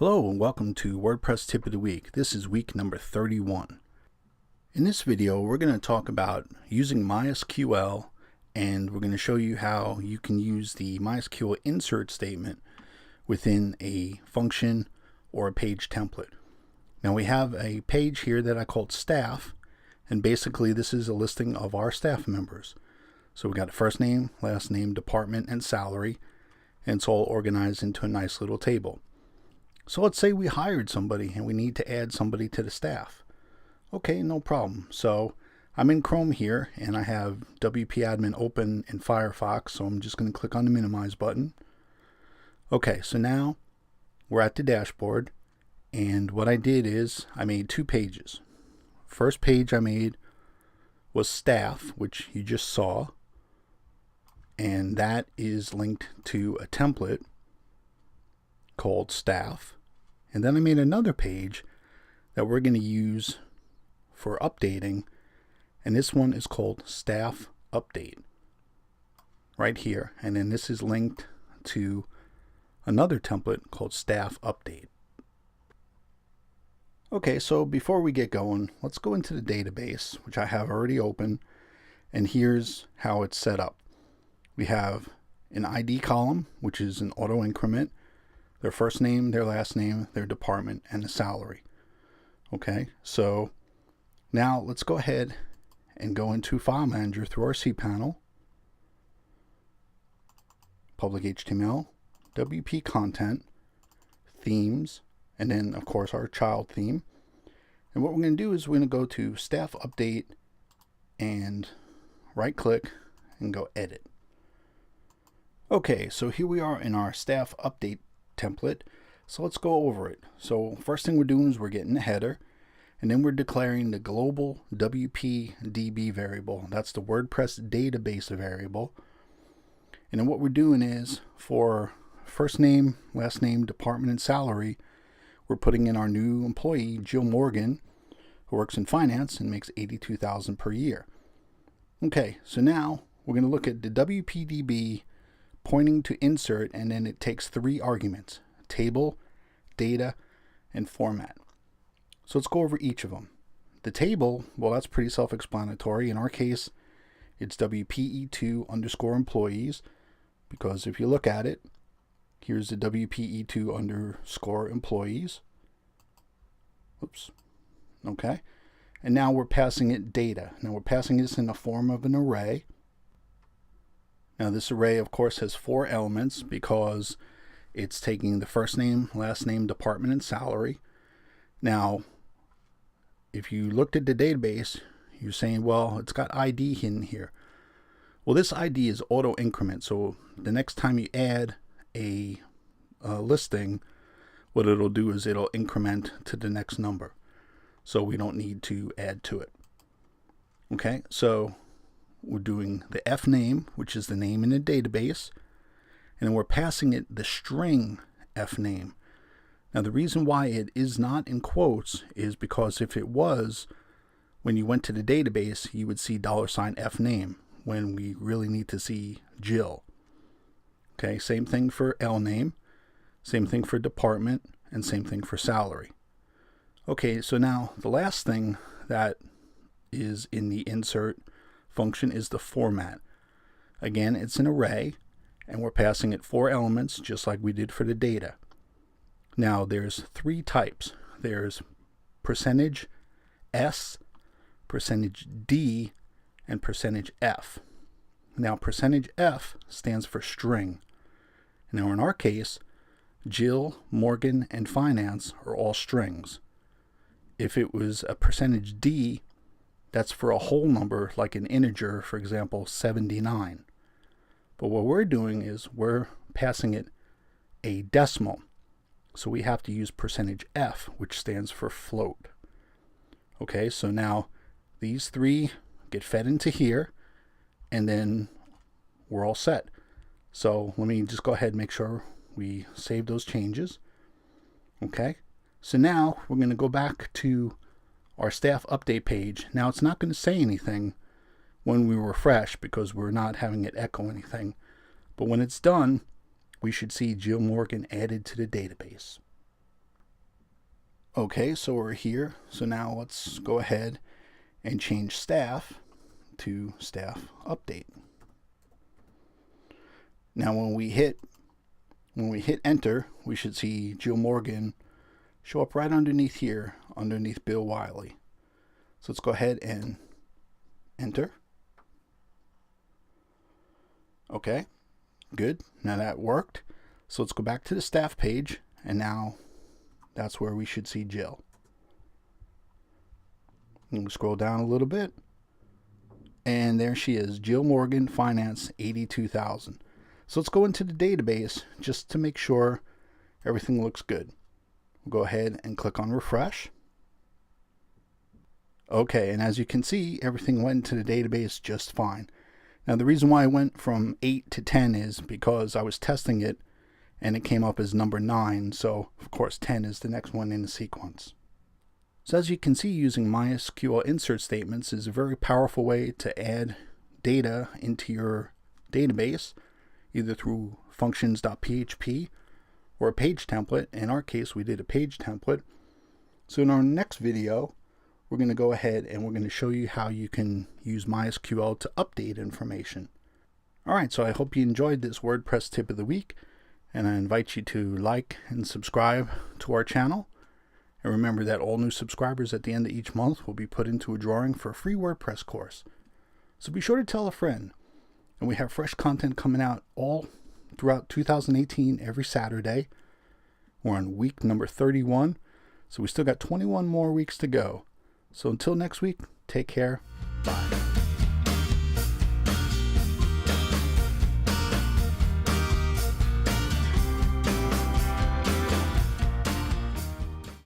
Hello and welcome to WordPress Tip of the Week. This is week number 31. In this video, we're going to talk about using MySQL, and we're going to show you how you can use the MySQL insert statement within a function or a page template. Now we have a page here that I called staff, and basically this is a listing of our staff members. So we got a first name, last name, department, and salary, and it's all organized into a nice little table. So let's say we hired somebody and we need to add somebody to the staff. Okay, no problem. So I'm in Chrome here and I have WP Admin open in Firefox, so I'm just going to click on the minimize button. Okay, so now we're at the dashboard, and what I did is I made two pages. First page I made was staff, which you just saw, and that is linked to a template called staff. And then I made another page that we're going to use for updating, and this one is called staff update right here, and then this is linked to another template called staff update. Okay, so before we get going, let's go into the database, which I have already open, and here's how it's set up. We have an ID column, which is an auto increment, their first name, their last name, their department, and the salary. Okay, so now let's go ahead and go into File Manager through our cPanel, Public HTML, WP Content, Themes, and then of course our child theme. And what we're going to do is we're going to go to Staff Update and right click and go Edit. Okay, so here we are in our Staff Update template. So let's go over it. So first thing we're doing is we're getting the header, and then we're declaring the global WPDB variable. That's the WordPress database variable. And then what we're doing is for first name, last name, department, and salary, we're putting in our new employee, Jill Morgan, who works in finance and makes $82,000 per year. Okay, so now we're going to look at the WPDB pointing to insert, and then it takes three arguments: table, data, and format. So let's go over each of them. The table, well, that's pretty self-explanatory. In our case, it's WPE2 underscore employees, because if you look at it, here's the WPE2 underscore employees. Oops. Okay. And now we're passing it data. Now we're passing this in the form of an array. Now this array, of course, has 4 elements because it's taking the first name, last name, department, and salary. Now, if you looked at the database, you're saying, well, it's got ID in here. Well, this ID is auto increment, so the next time you add a listing, what it'll do is it'll increment to the next number. So we don't need to add to it. Okay, so we're doing the F name, which is the name in the database, and then we're passing it the string F name. Now the reason why it is not in quotes is because if it was, when you went to the database, you would see $F name when we really need to see Jill. Okay, same thing for L name, same thing for department, and same thing for salary. Okay, so now the last thing that is in the insert function is the format. Again, it's an array, and we're passing it 4 elements just like we did for the data. Now there's 3 types. There's %s, %d, and %f. Now %f stands for string. Now in our case, Jill, Morgan, and finance are all strings. If it was a %d, that's for a whole number, like an integer, for example, 79. But what we're doing is we're passing it a decimal. So we have to use %f, which stands for float. Okay, so now these 3 get fed into here, and then we're all set. So let me just go ahead and make sure we save those changes. Okay, so now we're going to go back to our staff update page. Now it's not going to say anything when we refresh because we're not having it echo anything. But when it's done, we should see Jill Morgan added to the database. Okay, so we're here. So now let's go ahead and change staff to staff update. Now when we hit enter, we should see Jill Morgan show up right underneath here, underneath Bill Wiley. So let's go ahead and enter. Okay, good. Now that worked. So let's go back to the staff page, and now that's where we should see Jill. And we'll scroll down a little bit, and there she is, Jill Morgan, Finance, 82,000. So let's go into the database just to make sure everything looks good. We'll go ahead and click on refresh. Okay, and as you can see, everything went into the database just fine. Now the reason why I went from 8 to 10 is because I was testing it and it came up as number 9, so of course 10 is the next one in the sequence. So as you can see, using MySQL insert statements is a very powerful way to add data into your database, either through functions.php or a page template. In our case, we did a page template. So in our next video, we're going to go ahead and we're going to show you how you can use MySQL to update information. Alright, so I hope you enjoyed this WordPress tip of the week, and I invite you to like and subscribe to our channel. And remember that all new subscribers at the end of each month will be put into a drawing for a free WordPress course. So be sure to tell a friend. And we have fresh content coming out all throughout 2018 every Saturday. We're on week number 31, so we still got 21 more weeks to go. So until next week, take care. Bye.